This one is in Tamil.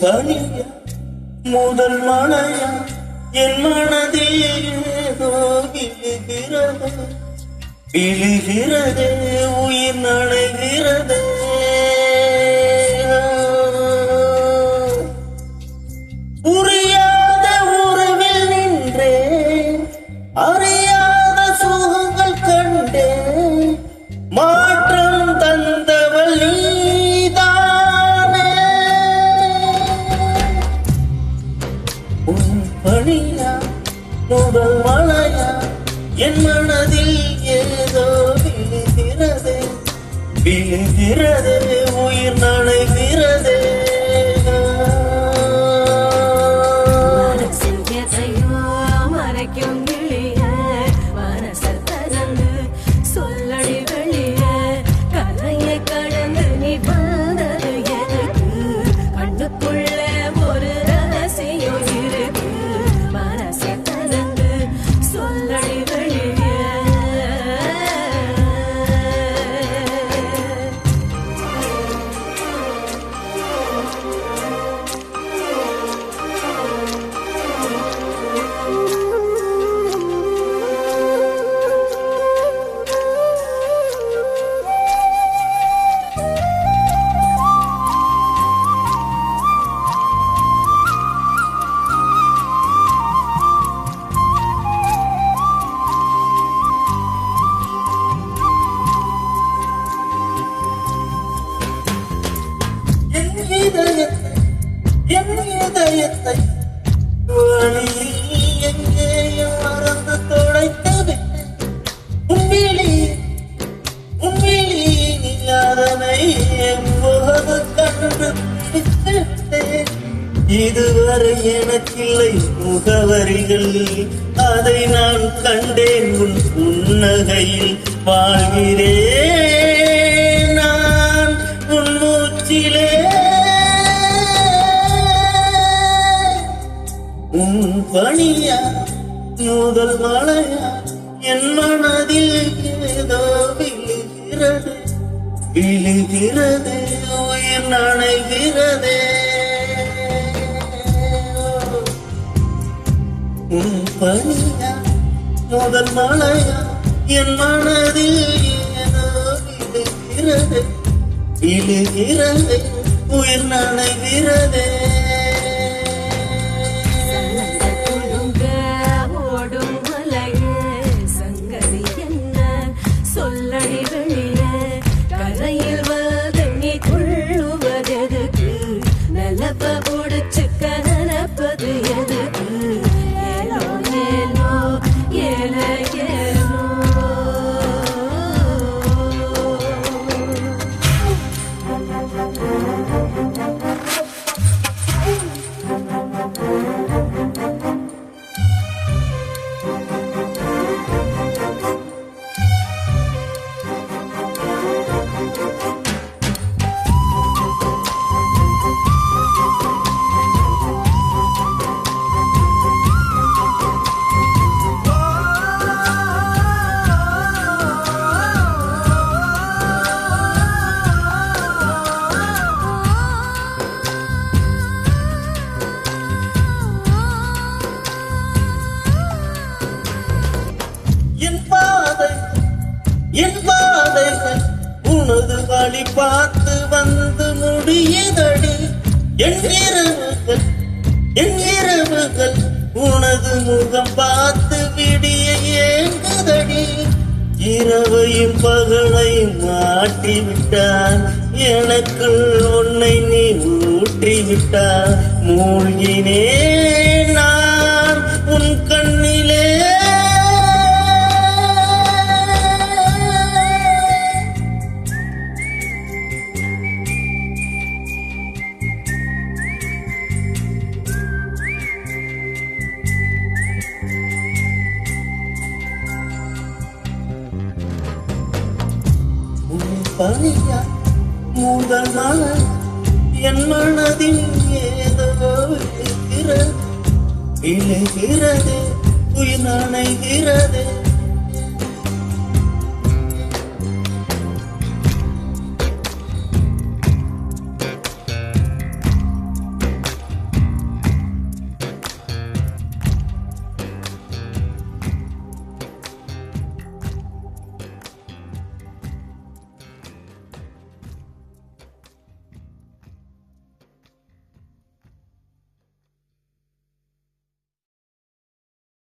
பணியா முதல் மழையா என் மனதில் ஏதோ விழுகிறது விழுகிறது உயிர் நனைகிறது புரியாத உறவில் நின்றேன் அறியாத சுகங்கள் கண்டேன் மாற்றம் தந்தவள் நீதானே உன் பணியா முதல் மழையா என் மனதில் ஏதோ விழுகிறது விழுகிறது உயிர் நனைகிறது இதயத்தை வழியில் எங்கேயும் மறந்து தொலைத்தது உண்மையிலே அதனை எப்போது கண்டு பிடித்துவிட்டேன் இதுவரை எனக்கில்லை முகவரிகள் அதை நான் கண்டேன் உன் புன்னகையில் வாழ்கிறேன் நான் உன் மூச்சிலே உன் பணியா முதல் மழையா என் மனதில் ஏதோ விழுகிறது விழுகிறது உயிர் நனைகிறது உன் பணியா முதல் மழையா என் மனதில் ஏதோ விழுகிறது விழுகிறது உயிர் நனைகிறது என் பாதைகள் உனது வழி பார்த்து வந்து முடியதடி என் இரவுகள் உனது முகம் பார்த்து விடிய ஏங்குதடி இரவையும் பகலையும் மாட்டிவிட்டான் எனக்குள் உன்னை நீ ஊற்றிவிட்டான் மூழ்கினேன் நான் உன் கண்ணிலே பணியா முதல் மழை என் மனதில் ஏதோ விழுகிறது உயிர் நனைகிறது